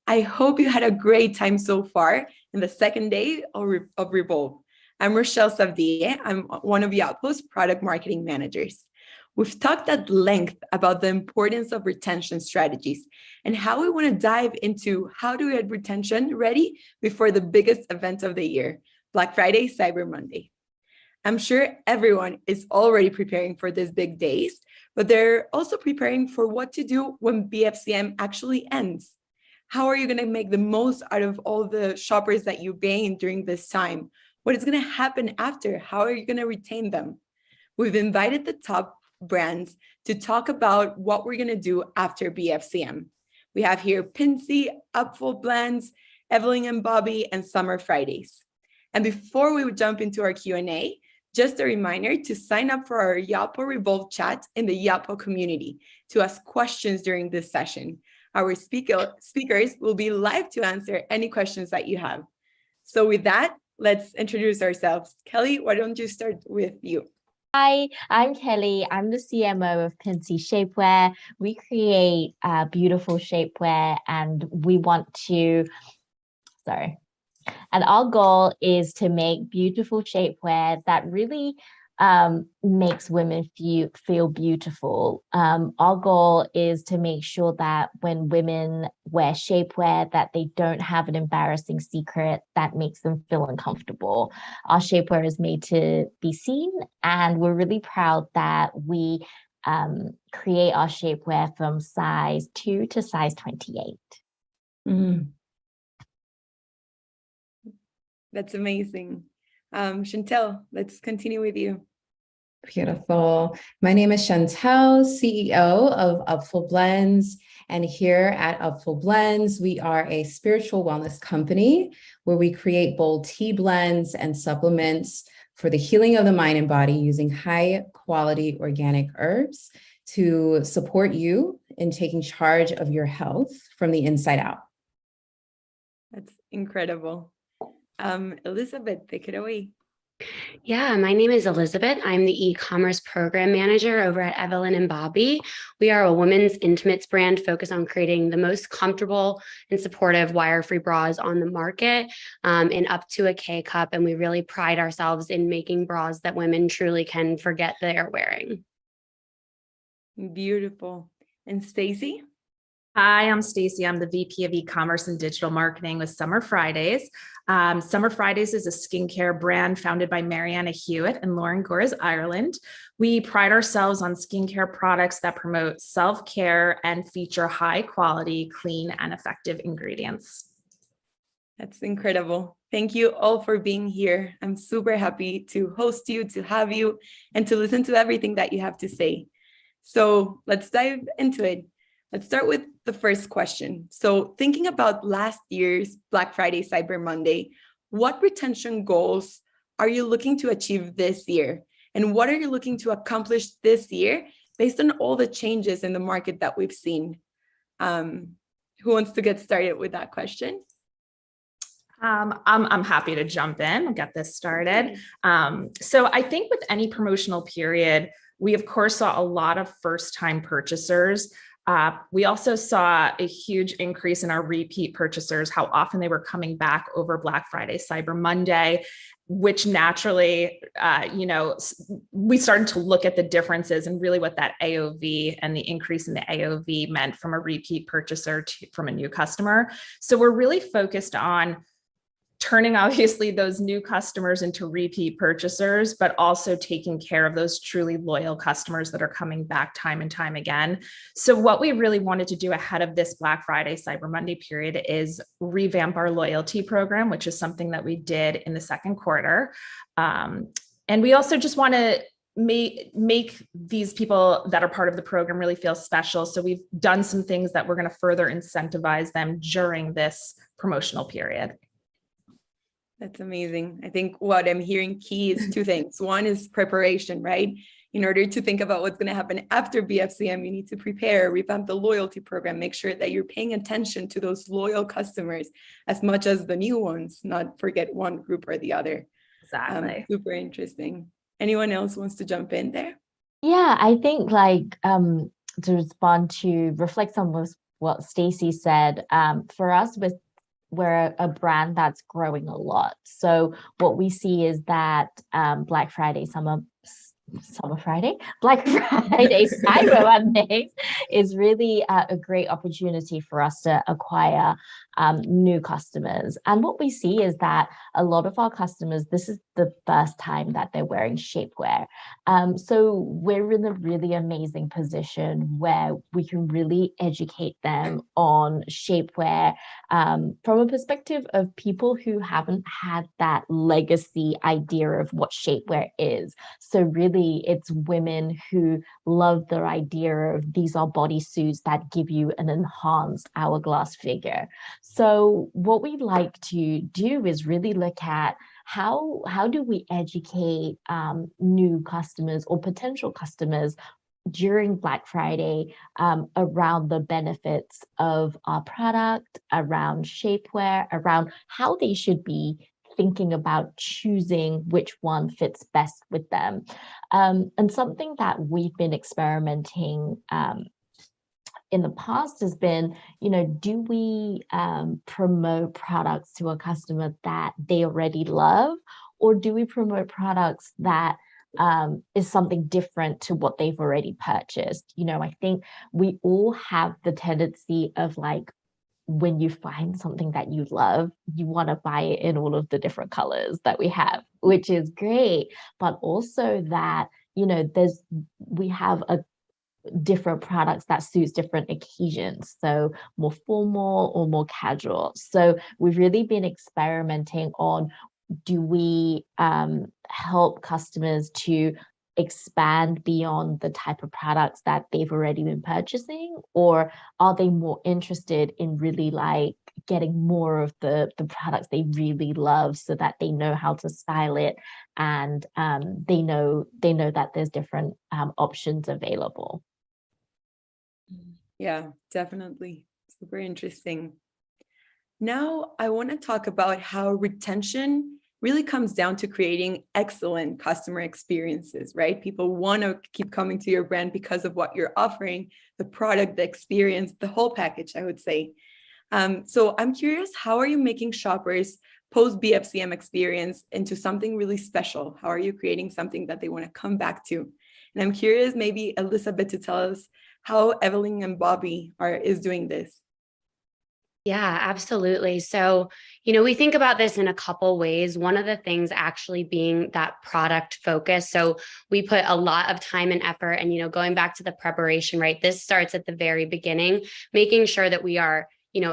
I hope you had a great time so far in the second day of Revolve. I'm Rochelle Savdier. I'm one of Yotpo's product marketing managers. We've talked at length about the importance of retention strategies and how we want to dive into how to get retention ready before the biggest event of the year, Black Friday, Cyber Monday. I'm sure everyone is already preparing for these big days, but they're also preparing for what to do when BFCM actually ends. How are you going to make the most out of all the shoppers that you gain during this time? What is going to happen after? How are you going to retain them? We've invited the top brands to talk about what we're going to do after BFCM. We have here Pincy, Upful Blends, Evelyn and Bobby, and Summer Fridays. And before we jump into our Q&A, just a reminder to sign up for our Yotpo Revolve chat in the Yotpo community to ask questions during this session. Our speakers will be live to answer any questions that you have. So with that, let's introduce ourselves. Kelly, why don't you start with you? Hi, I'm Kelly. I'm the CMO of Pincy Shapewear. We create beautiful shapewear and our goal is to make beautiful shapewear that really makes women feel beautiful. Our goal is to make sure that when women wear shapewear, that they don't have an embarrassing secret that makes them feel uncomfortable. Our shapewear is made to be seen, and we're really proud that we create our shapewear from size 2 to size 28. That's amazing. Chantel, let's continue with you. Beautiful. My name is Chantel, CEO of Upful Blends. And here at Upful Blends, we are a spiritual wellness company where we create bold tea blends and supplements for the healing of the mind and body using high quality organic herbs to support you in taking charge of your health from the inside out. That's incredible. Elizabeth, take it away. Yeah, my name is Elizabeth. I'm the e-commerce program manager over at Evelyn and Bobby. We are a women's intimates brand focused on creating the most comfortable and supportive wire-free bras on the market in up to a K cup. And we really pride ourselves in making bras that women truly can forget they are wearing. Beautiful. And Stacy? Hi, I'm Stacy. I'm the VP of e-commerce and digital marketing with Summer Fridays. Summer Fridays is a skincare brand founded by Mariana Hewitt and Lauren Gores, Ireland. We pride ourselves on skincare products that promote self-care and feature high quality, clean, and effective ingredients. That's incredible. Thank you all for being here. I'm super happy to host you, to have you, and to listen to everything that you have to say. So let's dive into it. Let's start with the first question. So thinking about last year's Black Friday, Cyber Monday, what retention goals are you looking to achieve this year? And what are you looking to accomplish this year based on all the changes in the market that we've seen? Who wants to get started with that question? I'm happy to jump in and get this started. So I think with any promotional period, we of course saw a lot of first-time purchasers. We also saw a huge increase in our repeat purchasers, how often they were coming back over Black Friday, Cyber Monday, which naturally, we started to look at the differences and really what that AOV and the increase in the AOV meant from a repeat purchaser from a new customer. So we're really focused on turning obviously those new customers into repeat purchasers, but also taking care of those truly loyal customers that are coming back time and time again. So what we really wanted to do ahead of this Black Friday, Cyber Monday period is revamp our loyalty program, which is something that we did in the second quarter. And we also just want to make these people that are part of the program really feel special. So we've done some things that we're going to further incentivize them during this promotional period. That's amazing. I think what I'm hearing key is two things. One is preparation, right? In order to think about what's going to happen after BFCM, you need to prepare, revamp the loyalty program, make sure that you're paying attention to those loyal customers as much as the new ones, not forget one group or the other. Exactly. Super interesting. Anyone else wants to jump in there? Yeah, I think to reflect some of what Stacey said, for us, we're a brand that's growing a lot. So what we see is that Black Friday, Black Friday, Cyber Mondays is really a great opportunity for us to acquire new customers. And what we see is that a lot of our customers, this is the first time that they're wearing shapewear. So we're in a really amazing position where we can really educate them on shapewear from a perspective of people who haven't had that legacy idea of what shapewear is. So really, it's women who love the idea of these are bodysuits that give you an enhanced hourglass figure. So what we like to do is really look at how do we educate new customers or potential customers during Black Friday around the benefits of our product, around shapewear, around how they should be thinking about choosing which one fits best with them. And something that we've been experimenting in the past has been, do we promote products to a customer that they already love, or do we promote products that is something different to what they've already purchased? I think we all have the tendency of like, when you find something that you love, you want to buy it in all of the different colors that we have, which is great. But also that, we have a different products that suits different occasions, so more formal or more casual. So we've really been experimenting on, do we help customers to expand beyond the type of products that they've already been purchasing, or are they more interested in really like getting more of the products they really love so that they know how to style it, and they know that there's different options available. Yeah, definitely. Super interesting. Now, I want to talk about how retention really comes down to creating excellent customer experiences, right? People want to keep coming to your brand because of what you're offering, the product, the experience, the whole package, I would say. So I'm curious, how are you making shoppers post BFCM experience into something really special? How are you creating something that they want to come back to? And I'm curious, maybe Elizabeth, to tell us how Evelyn and Bobby is doing this. Yeah, absolutely. So, we think about this in a couple ways. One of the things actually being that product focus. So we put a lot of time and effort, and, going back to the preparation, right? This starts at the very beginning, making sure that we are,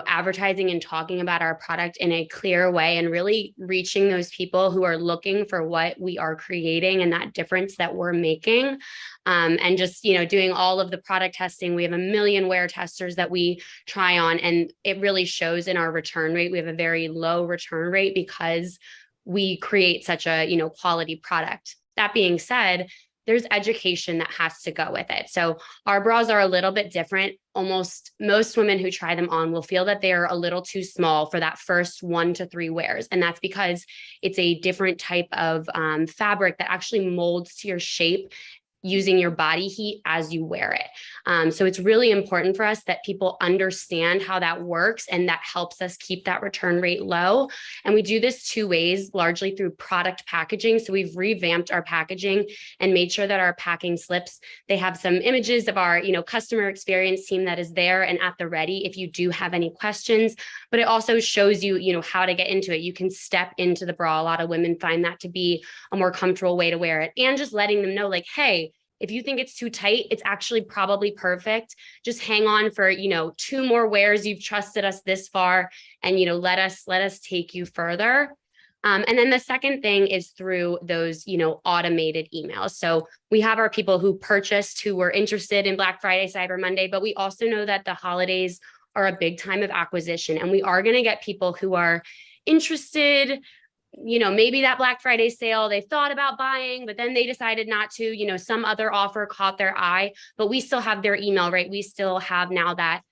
advertising and talking about our product in a clear way and really reaching those people who are looking for what we are creating and that difference that we're making. And just, doing all of the product testing. We have 1 million wear testers that we try on, and it really shows in our return rate. We have a very low return rate because we create such a, quality product. That being said, there's education that has to go with it. So our bras are a little bit different. Almost most women who try them on will feel that they are a little too small for that first 1 to 3 wears. And that's because it's a different type of fabric that actually molds to your shape using your body heat as you wear it. So it's really important for us that people understand how that works, and that helps us keep that return rate low. And we do this 2 ways, largely through product packaging. So we've revamped our packaging and made sure that our packing slips, they have some images of our, customer experience team that is there and at the ready if you do have any questions. But it also shows you, how to get into it. You can step into the bra. A lot of women find that to be a more comfortable way to wear it, and just letting them know, like, hey, if you think it's too tight, it's actually probably perfect. Just hang on for, 2 more wears. You've trusted us this far, and, let us take you further. And then the second thing is through those, automated emails. So we have our people who purchased, who were interested in Black Friday, Cyber Monday, but we also know that the holidays are a big time of acquisition, and we are going to get people who are interested. Maybe that Black Friday sale, they thought about buying, but then they decided not to, some other offer caught their eye, but we still have their email, right? We still have now that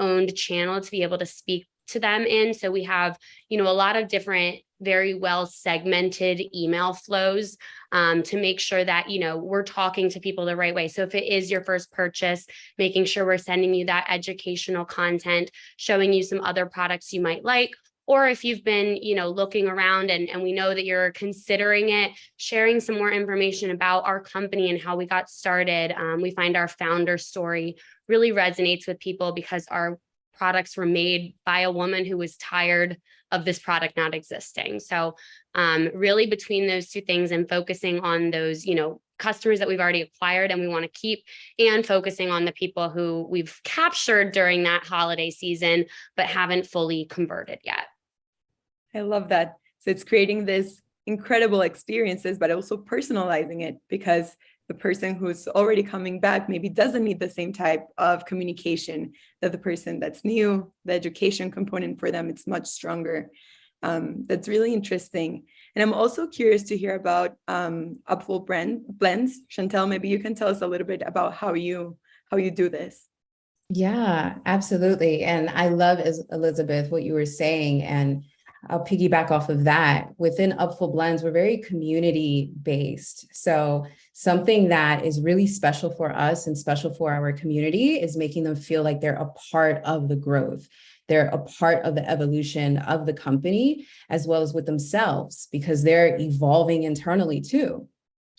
owned channel to be able to speak to them in. So we have, a lot of different very well segmented email flows to make sure that, we're talking to people the right way. So if it is your first purchase, making sure we're sending you that educational content, showing you some other products you might like. Or if you've been, looking around and we know that you're considering it, sharing some more information about our company and how we got started. We find our founder story really resonates with people because our products were made by a woman who was tired of this product not existing. So really between those two things and focusing on those, customers that we've already acquired and we want to keep, and focusing on the people who we've captured during that holiday season, but haven't fully converted yet. I love that. So it's creating this incredible experiences, but also personalizing it, because the person who's already coming back maybe doesn't need the same type of communication that the person that's new. The education component for them, it's much stronger. That's really interesting. And I'm also curious to hear about Upful blends. Chantel, maybe you can tell us a little bit about how you do this. Yeah, absolutely. And I love, Elizabeth, what you were saying, and I'll piggyback off of that. Within Upful Blends, we're very community-based. So something that is really special for us and special for our community is making them feel like they're a part of the growth. They're a part of the evolution of the company, as well as with themselves, because they're evolving internally too.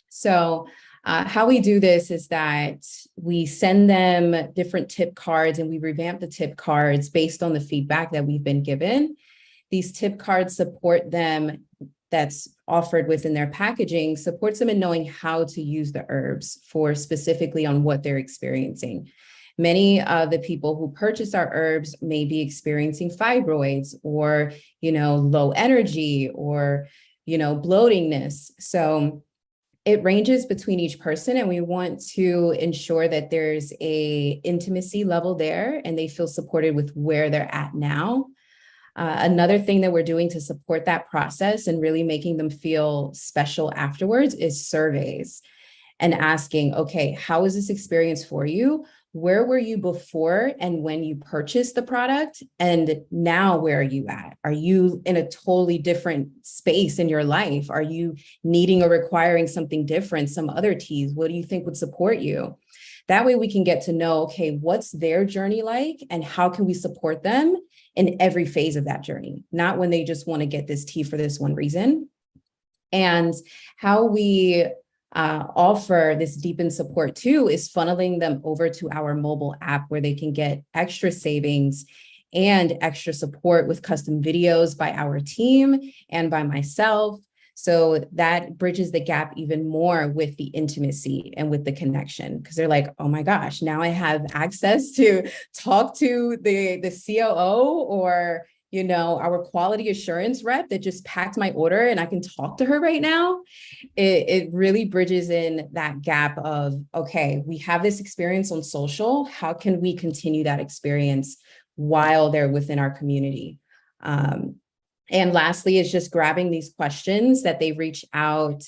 So how we do this is that we send them different tip cards, and we revamp the tip cards based on the feedback that we've been given. These tip cards support them, that's offered within their packaging, supports them in knowing how to use the herbs for specifically on what they're experiencing. Many of the people who purchase our herbs may be experiencing fibroids or, low energy or, bloatingness. So it ranges between each person, and we want to ensure that there's a intimacy level there and they feel supported with where they're at now. Another thing that we're doing to support that process and really making them feel special afterwards is surveys and asking, okay, how was this experience for you? Where were you before and when you purchased the product? And now where are you at? Are you in a totally different space in your life? Are you needing or requiring something different, some other teas? What do you think would support you? That way we can get to know, okay, what's their journey like and how can we support them in every phase of that journey, not when they just want to get this tea for this one reason. And how we offer this deepened support too is funneling them over to our mobile app where they can get extra savings and extra support with custom videos by our team and by myself. So that bridges the gap even more with the intimacy and with the connection, because they're like, oh my gosh, now I have access to talk to the COO or, our quality assurance rep that just packed my order and I can talk to her right now. It really bridges in that gap of, okay, we have this experience on social. How can we continue that experience while they're within our community? And lastly is just grabbing these questions that they reach out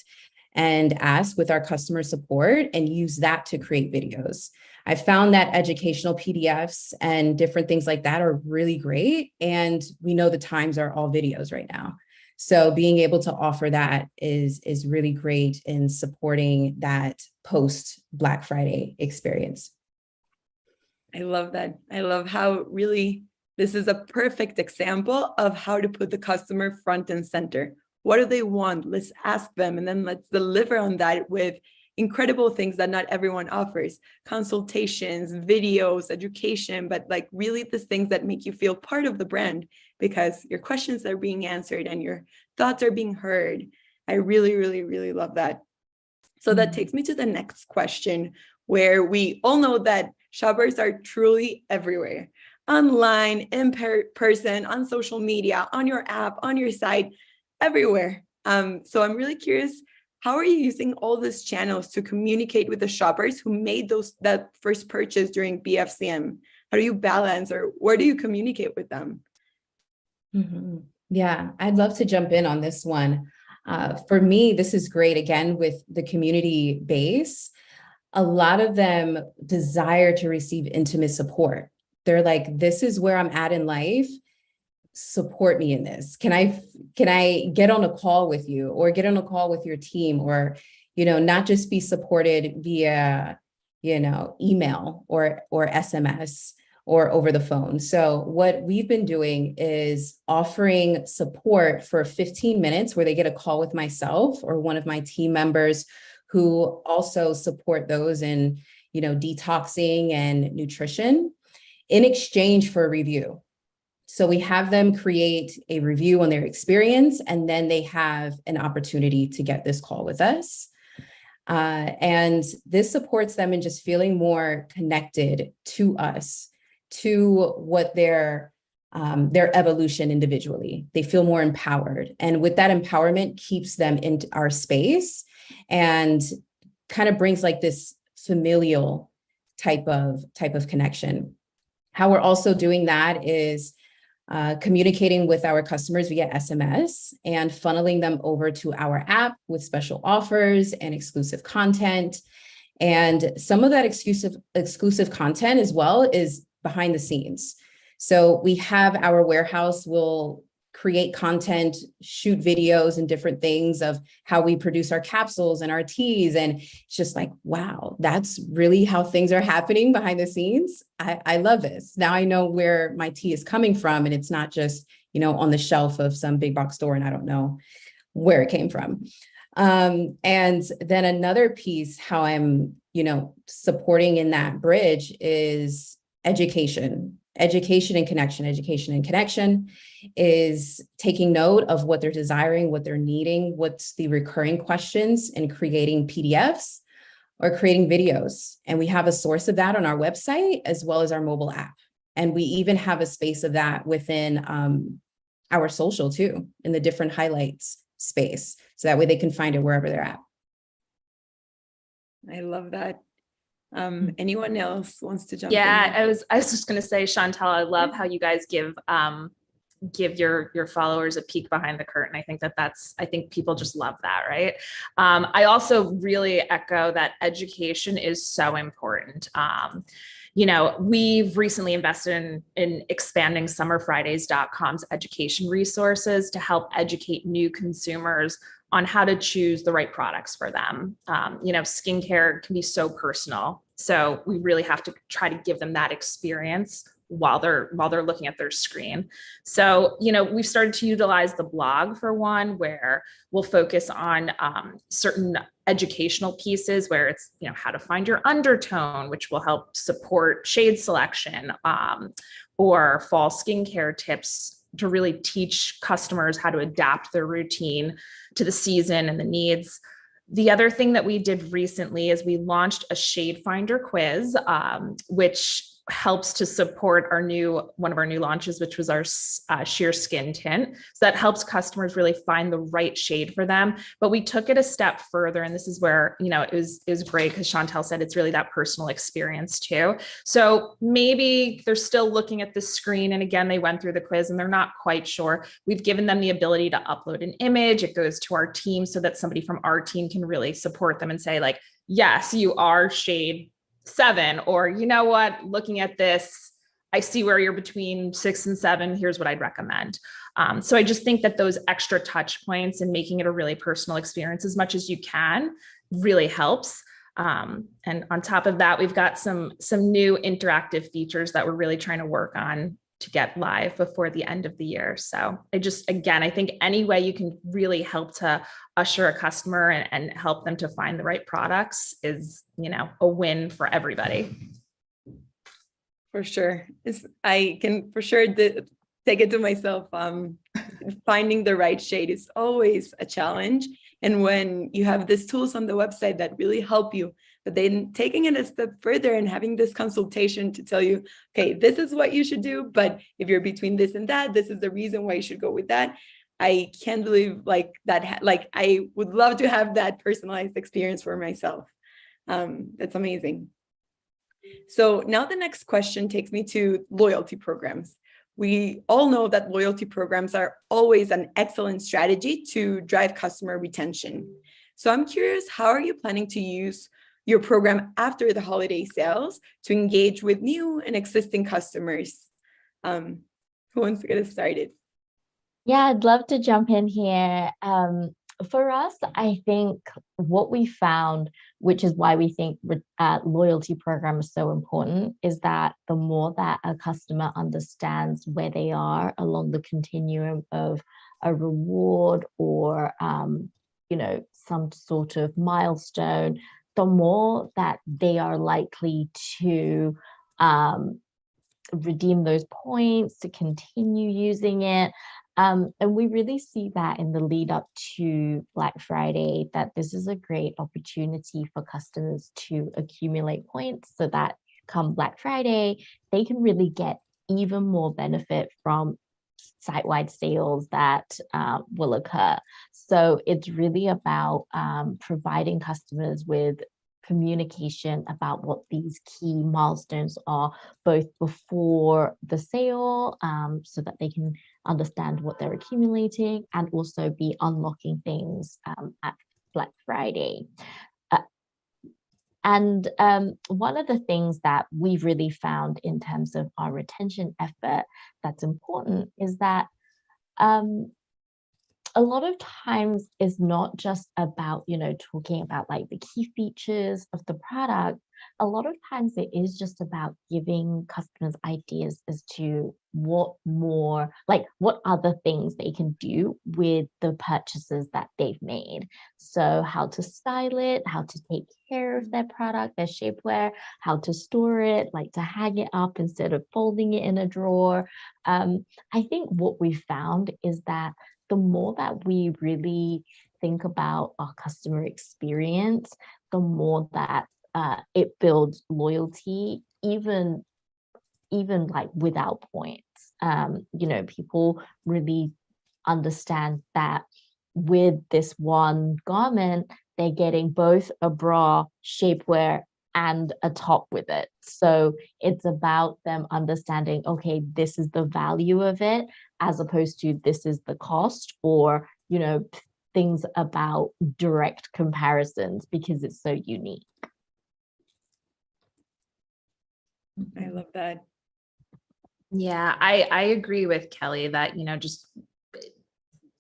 and ask with our customer support and use that to create videos. I found that educational PDFs and different things like that are really great. And we know the times are all videos right now. So being able to offer that is really great in supporting that post Black Friday experience. I love that. I love how really this is a perfect example of how to put the customer front and center. What do they want? Let's ask them, and then let's deliver on that with incredible things that not everyone offers. Consultations, videos, education, but like really the things that make you feel part of the brand because your questions are being answered and your thoughts are being heard. I really, really, really love that. So that takes me to the next question, where we all know that shoppers are truly everywhere. Online, in person, on social media, on your app, on your site, everywhere. So I'm really curious, how are you using all these channels to communicate with the shoppers who made that first purchase during BFCM? How do you balance, or where do you communicate with them? Mm-hmm. Yeah, I'd love to jump in on this one. For me, this is great, again, with the community base. A lot of them desire to receive intimate support. They're like, this is where I'm at in life. support me in this? Can I get on a call with you, or get on a call with your team, or, not just be supported via, email or SMS or over the phone. So what we've been doing is offering support for 15 minutes where they get a call with myself or one of my team members who also support those in, detoxing and nutrition, in exchange for a review. So we have them create a review on their experience, and then they have an opportunity to get this call with us. And this supports them in just feeling more connected to us, to what their evolution individually. They feel more empowered. And with that empowerment keeps them in our space and kind of brings like this familial type of connection. How we're also doing that is communicating with our customers via SMS and funneling them over to our app with special offers and exclusive content. And some of that exclusive content as well is behind the scenes. So we have our warehouse will create content, shoot videos and different things of how we produce our capsules and our teas. And it's just like, wow, that's really how things are happening behind the scenes. I love this. Now I know where my tea is coming from, and it's not just, on the shelf of some big box store and I don't know where it came from. And then another piece, how I'm, supporting in that bridge is education and connection is taking note of what they're desiring, what they're needing, what's the recurring questions, and creating PDFs or creating videos. And we have a source of that on our website as well as our mobile app. And we even have a space of that within our social too, in the different highlights space. So that way they can find it wherever they're at. I love that. Anyone else wants to jump in? Yeah, I was just going to say, Chantal, I love how you guys give your followers a peek behind the curtain. I think people just love that, right? I also really echo that education is so important. We've recently invested in expanding summerfridays.com's education resources to help educate new consumers on how to choose the right products for them. Skincare can be so personal. So we really have to try to give them that experience while they're looking at their screen. So, we've started to utilize the blog for one, where we'll focus on certain educational pieces where it's, how to find your undertone, which will help support shade selection, or fall skincare tips to really teach customers how to adapt their routine to the season and the needs. The other thing that we did recently is we launched a shade finder quiz, which helps to support one of our new launches, which was our sheer skin tint. So that helps customers really find the right shade for them. But we took it a step further, and this is where, it was great because Chantal said it's really that personal experience too. So maybe they're still looking at the screen, and again, they went through the quiz and they're not quite sure. We've given them the ability to upload an image. It goes to our team so that somebody from our team can really support them and say, like, yes, you are shade 7, or looking at this, I see where you're between 6 and 7. Here's what I'd recommend. So I just think that those extra touch points and making it a really personal experience as much as you can really helps. And on top of that, we've got some new interactive features that we're really trying to work on to get live before the end of the year. So I think any way you can really help to usher a customer and help them to find the right products is, a win for everybody. For sure. I can for sure take it to myself. Finding the right shade is always a challenge. And when you have these tools on the website that really help you, but then taking it a step further and having this consultation to tell you, okay, this is what you should do, but if you're between this and that, this is the reason why you should go with that. I can't believe I would love to have that personalized experience for myself. That's amazing. So now the next question takes me to loyalty programs. We all know that loyalty programs are always an excellent strategy to drive customer retention. So I'm curious, how are you planning to use your program after the holiday sales to engage with new and existing customers? Who wants to get us started? Yeah, I'd love to jump in here. For us, I think what we found, which is why we think loyalty program is so important, is that the more that a customer understands where they are along the continuum of a reward or some sort of milestone, the more that they are likely to um, redeem those points, to continue using it. And we really see that in the lead up to Black Friday, that this is a great opportunity for customers to accumulate points so that come Black Friday, they can really get even more benefit from site-wide sales that will occur. So it's really about providing customers with communication about what these key milestones are, both before the sale, so that they can understand what they're accumulating, and also be unlocking things at Black Friday. And one of the things that we've really found in terms of our retention effort that's important is that a lot of times is not just about, talking about like the key features of the product. A lot of times it is just about giving customers ideas as to what other things they can do with the purchases that they've made. So how to style it, how to take care of their product, their shapewear, how to store it, like to hang it up instead of folding it in a drawer. I think what we found is that the more that we really think about our customer experience, the more that it builds loyalty, even like without points. People really understand that with this one garment, they're getting both a bra, shapewear, and a top with it. So it's about them understanding, okay, this is the value of it, as opposed to this is the cost, or, things about direct comparisons because it's so unique. I love that. Yeah, I agree with Kelly that, just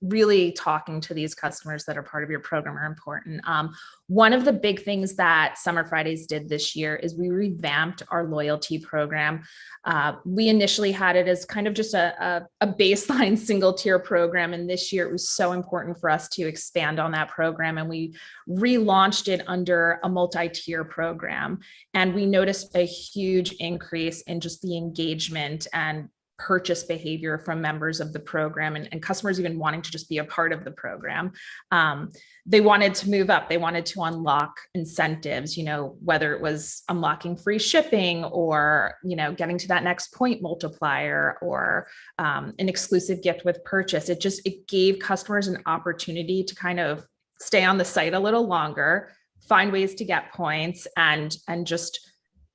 really talking to these customers that are part of your program are important. One of the big things that Summer Fridays did this year is we revamped our loyalty program. We initially had it as kind of just a baseline single tier program. And this year it was so important for us to expand on that program. And we relaunched it under a multi-tier program. And we noticed a huge increase in just the engagement and purchase behavior from members of the program, and customers even wanting to just be a part of the program. They wanted to move up. They wanted to unlock incentives, whether it was unlocking free shipping or, getting to that next point multiplier or an exclusive gift with purchase. It gave customers an opportunity to kind of stay on the site a little longer, find ways to get points, and just,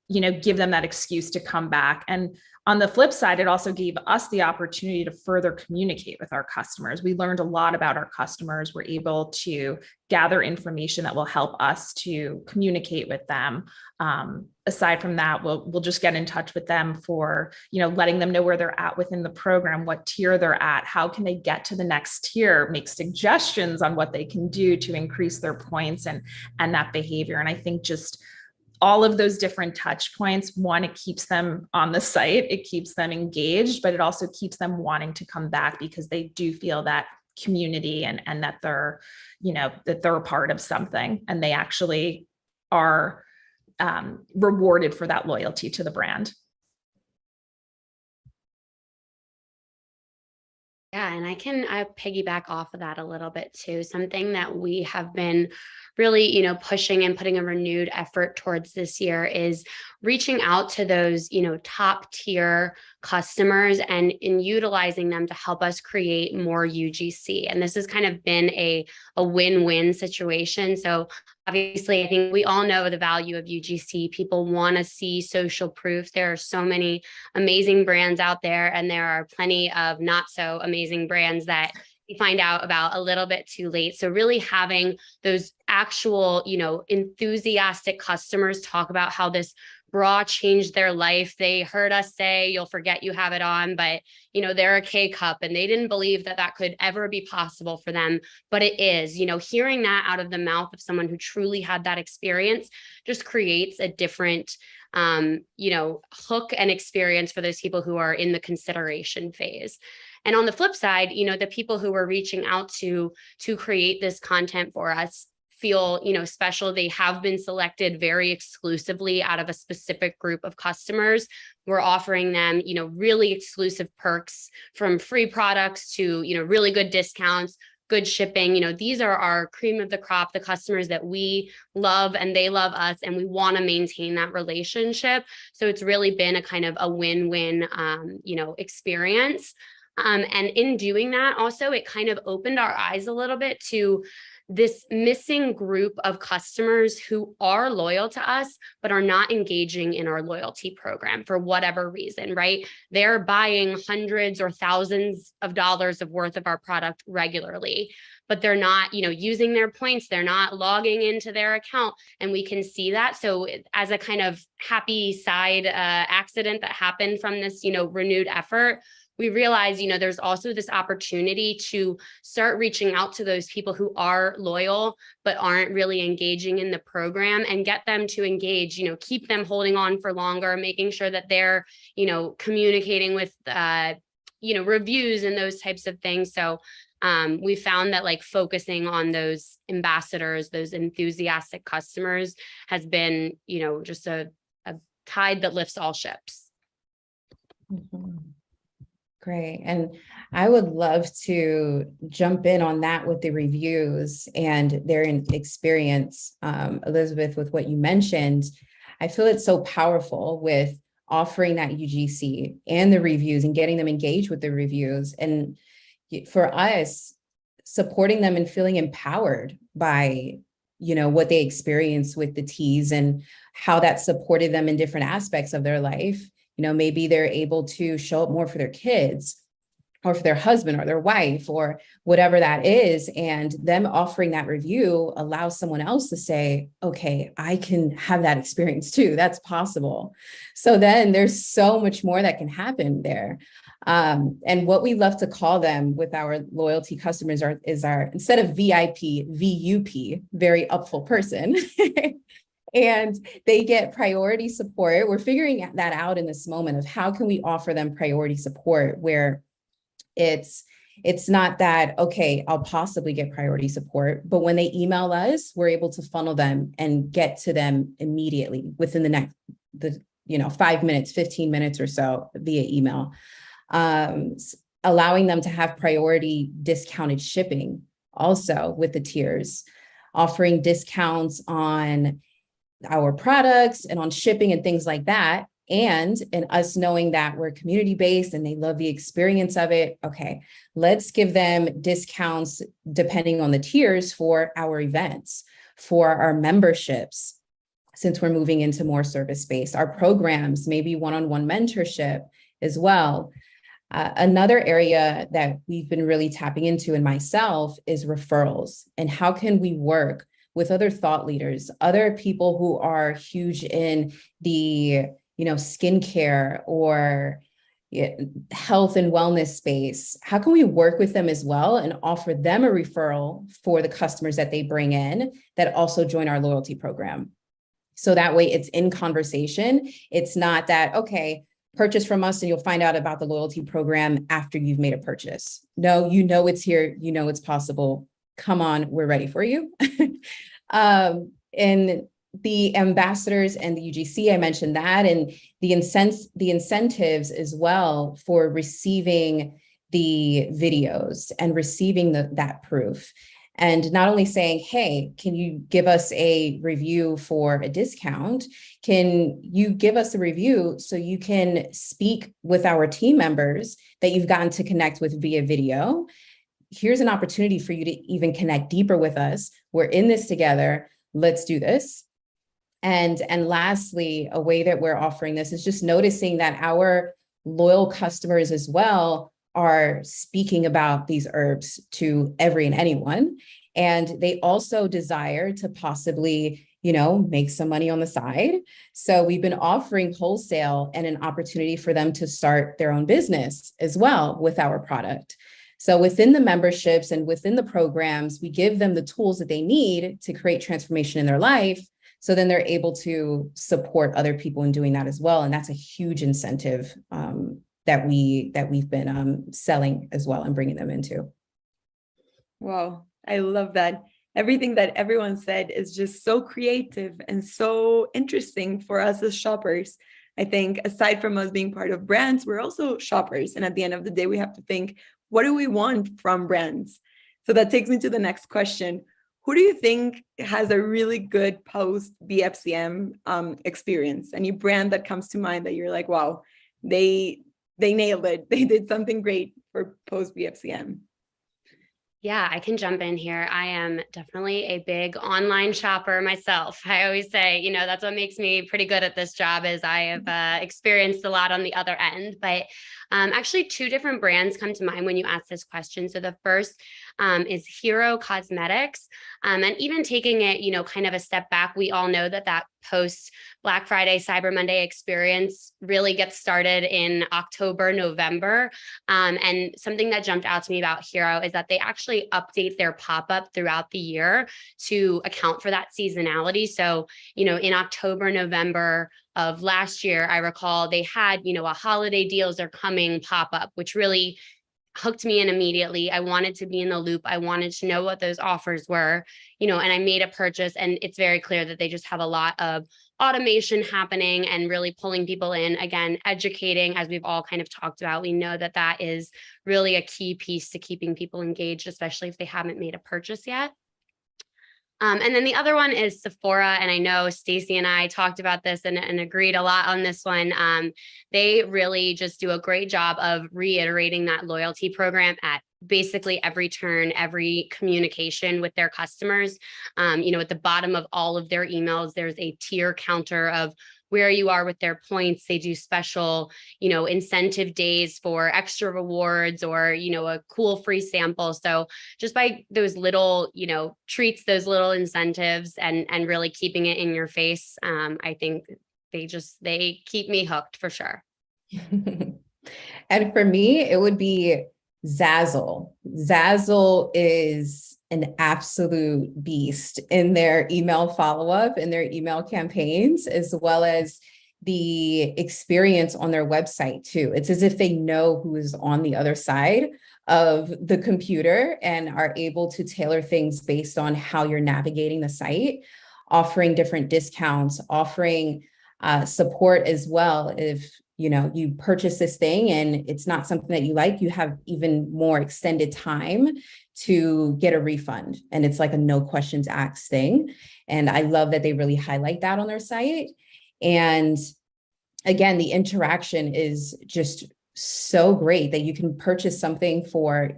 give them that excuse to come back. And on the flip side, it also gave us the opportunity to further communicate with our customers. We learned a lot about our customers. We're able to gather information that will help us to communicate with them. Aside from that, we'll just get in touch with them for, letting them know where they're at within the program, what tier they're at, how can they get to the next tier, make suggestions on what they can do to increase their points and that behavior. And I think just all of those different touch points, one, it keeps them on the site, it keeps them engaged, but it also keeps them wanting to come back because they do feel that community and that they're, that they're a part of something, and they actually are rewarded for that loyalty to the brand. Yeah, and I piggyback off of that a little bit too. Something that we have been really, pushing and putting a renewed effort towards this year is reaching out to those, top tier customers and in utilizing them to help us create more UGC. And this has kind of been a win-win situation. So obviously, I think we all know the value of UGC. People want to see social proof. There are so many amazing brands out there, and there are plenty of not so amazing brands that you find out about a little bit too late. So really having those actual, enthusiastic customers talk about how this bra changed their life. They heard us say, you'll forget you have it on, but they're a K-cup, and they didn't believe that that could ever be possible for them. But it is, hearing that out of the mouth of someone who truly had that experience just creates a different, hook and experience for those people who are in the consideration phase. And on the flip side, the people who we're reaching out to create this content for us feel, special. They have been selected very exclusively out of a specific group of customers. We're offering them, really exclusive perks, from free products to, really good discounts, good shipping. These are our cream of the crop, the customers that we love and they love us, and we want to maintain that relationship. So it's really been a kind of a win-win, experience. And in doing that, also, it kind of opened our eyes a little bit to this missing group of customers who are loyal to us, but are not engaging in our loyalty program for whatever reason, right? They're buying hundreds or thousands of dollars of worth of our product regularly, but they're not, using their points. They're not logging into their account, and we can see that. So as a kind of happy side accident that happened from this, renewed effort, we realize, there's also this opportunity to start reaching out to those people who are loyal, but aren't really engaging in the program, and get them to engage, keep them holding on for longer, making sure that they're, communicating with, reviews and those types of things. So we found that focusing on those ambassadors, those enthusiastic customers, has been, just a tide that lifts all ships. Mm-hmm. Great. And I would love to jump in on that with the reviews and their experience, Elizabeth, with what you mentioned. I feel it's so powerful with offering that UGC and the reviews and getting them engaged with the reviews. And for us, supporting them and feeling empowered by, what they experience with the teas and how that supported them in different aspects of their life. Maybe they're able to show up more for their kids or for their husband or their wife or whatever that is. And them offering that review allows someone else to say, okay, I can have that experience too. That's possible. So then there's so much more that can happen there. And what we love to call them with our loyalty customers is our, instead of VIP, VUP, very upful person. And they get priority support. We're figuring that out in this moment of how can we offer them priority support where it's not that, okay, I'll possibly get priority support, but when they email us, we're able to funnel them and get to them immediately within the 5 minutes, 15 minutes or so via email, allowing them to have priority discounted shipping also with the tiers, offering discounts on our products and on shipping and things like that. And us knowing that we're community-based and they love the experience of it. Okay, let's give them discounts depending on the tiers for our events, for our memberships, since we're moving into more service-based, our programs, maybe one-on-one mentorship as well. Another area that we've been really tapping into in myself is referrals, and how can we work with other thought leaders, other people who are huge in the, skincare or health and wellness space. How can we work with them as well and offer them a referral for the customers that they bring in that also join our loyalty program? So that way it's in conversation. It's not that, okay, purchase from us and you'll find out about the loyalty program after you've made a purchase. No, it's here, it's possible. Come on, we're ready for you. And the ambassadors and the UGC, I mentioned that, and the incentives as well for receiving the videos and receiving that proof. And not only saying, hey, can you give us a review for a discount? Can you give us a review so you can speak with our team members that you've gotten to connect with via video? Here's an opportunity for you to even connect deeper with us. We're in this together. Let's do this. And lastly, a way that we're offering this is just noticing that our loyal customers as well are speaking about these herbs to every and anyone. And they also desire to possibly, make some money on the side. So we've been offering wholesale and an opportunity for them to start their own business as well with our product. So within the memberships and within the programs, we give them the tools that they need to create transformation in their life. So then they're able to support other people in doing that as well. And that's a huge incentive that we've been selling as well and bringing them into. Wow, I love that. Everything that everyone said is just so creative and so interesting for us as shoppers. I think aside from us being part of brands, we're also shoppers. And at the end of the day, we have to think, what do we want from brands? So that takes me to the next question. Who do you think has a really good post BFCM experience? Any brand that comes to mind that you're like, wow, they nailed it. They did something great for post BFCM. Yeah, I can jump in here. I am definitely a big online shopper myself. I always say, that's what makes me pretty good at this job is I have experienced a lot on the other end. But actually, two different brands come to mind when you ask this question. So the first is Hero Cosmetics. And even taking it, kind of a step back, we all know that post Black Friday, Cyber Monday experience really gets started in October, November. And something that jumped out to me about Hero is that they actually update their pop-up throughout the year to account for that seasonality. So, in October, November of last year, I recall they had, a holiday deals are coming pop-up, which really hooked me in immediately. I wanted to be in the loop. I wanted to know what those offers were, and I made a purchase. And it's very clear that they just have a lot of automation happening and really pulling people in. Again, educating, as we've all kind of talked about. We know that is really a key piece to keeping people engaged, especially if they haven't made a purchase yet. And then the other one is Sephora. And I know Stacey and I talked about this and agreed a lot on this one. They really just do a great job of reiterating that loyalty program at basically every turn, every communication with their customers. At the bottom of all of their emails, there's a tier counter of where you are with their points. They do special, incentive days for extra rewards or, a cool free sample. So just by those little, treats, those little incentives and really keeping it in your face, I think they keep me hooked for sure. And for me, it would be Zazzle. Zazzle is an absolute beast in their email follow-up, in their email campaigns, as well as the experience on their website too. It's as if they know who is on the other side of the computer and are able to tailor things based on how you're navigating the site, offering different discounts, offering support as well. If you purchase this thing and it's not something that you like, you have even more extended time to get a refund. And it's like a no questions asked thing. And I love that they really highlight that on their site. And again, the interaction is just so great that you can purchase something for,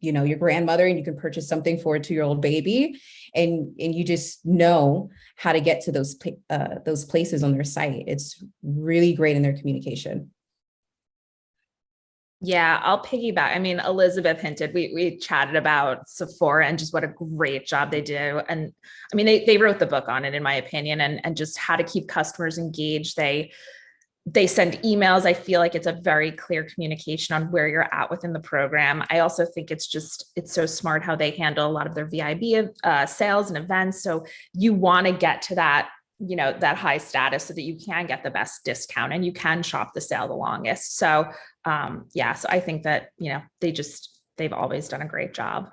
your grandmother, and you can purchase something for a 2-year-old baby. And you just know how to get to those places on their site. It's really great in their communication. Yeah, I'll piggyback. I mean, Elizabeth hinted, we chatted about Sephora and just what a great job they do. And I mean, they wrote the book on it, in my opinion, and just how to keep customers engaged. They send emails. I feel like it's a very clear communication on where you're at within the program. I also think it's so smart how they handle a lot of their VIB sales and events. So you want to get to that, that high status so that you can get the best discount and you can shop the sale the longest. So so I think that, they've always done a great job.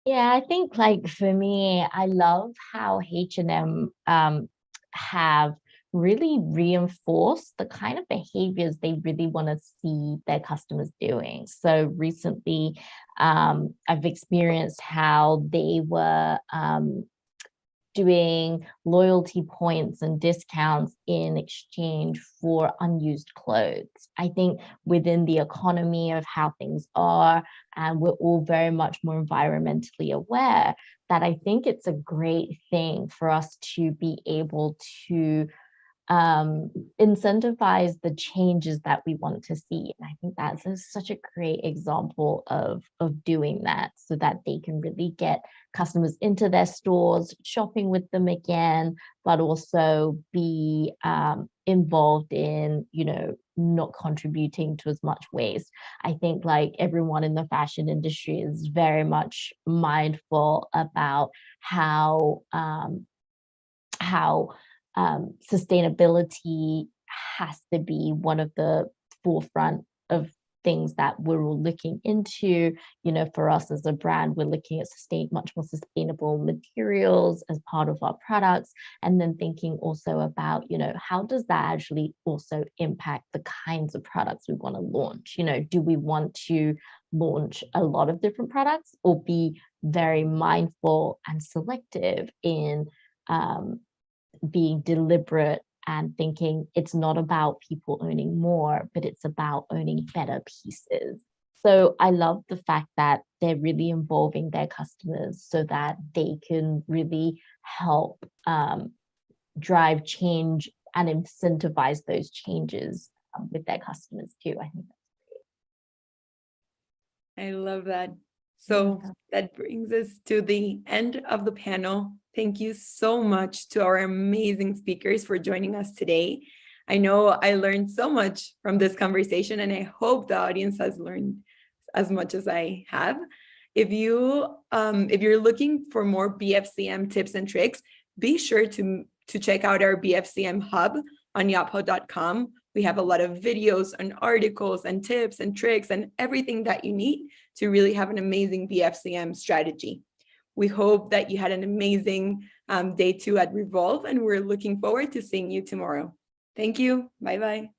Yeah, I think for me, I love how H&M have really reinforce the kind of behaviors they really want to see their customers doing. So recently, I've experienced how they were doing loyalty points and discounts in exchange for unused clothes. I think within the economy of how things are, and we're all very much more environmentally aware, that I think it's a great thing for us to be able to incentivize the changes that we want to see. And I think that's such a great example of doing that, so that they can really get customers into their stores, shopping with them again, but also be involved in, not contributing to as much waste. I think like everyone in the fashion industry is very much mindful about how sustainability has to be one of the forefront of things that we're all looking into. For us as a brand, we're looking at much more sustainable materials as part of our products, and then thinking also about, how does that actually also impact the kinds of products we want to launch? Do we want to launch a lot of different products, or be very mindful and selective in being deliberate and thinking it's not about people owning more, but it's about owning better pieces. So I love the fact that they're really involving their customers so that they can really help drive change and incentivize those changes with their customers too. I think that's great. I love that. So that brings us to the end of the panel. Thank you so much to our amazing speakers for joining us today. I know I learned so much from this conversation, and I hope the audience has learned as much as I have. If you're looking for more BFCM tips and tricks, be sure to check out our BFCM hub on yotpo.com. We have a lot of videos and articles and tips and tricks and everything that you need to really have an amazing BFCM strategy. We hope that you had an amazing day 2 at Revolve, and we're looking forward to seeing you tomorrow. Thank you. Bye-bye.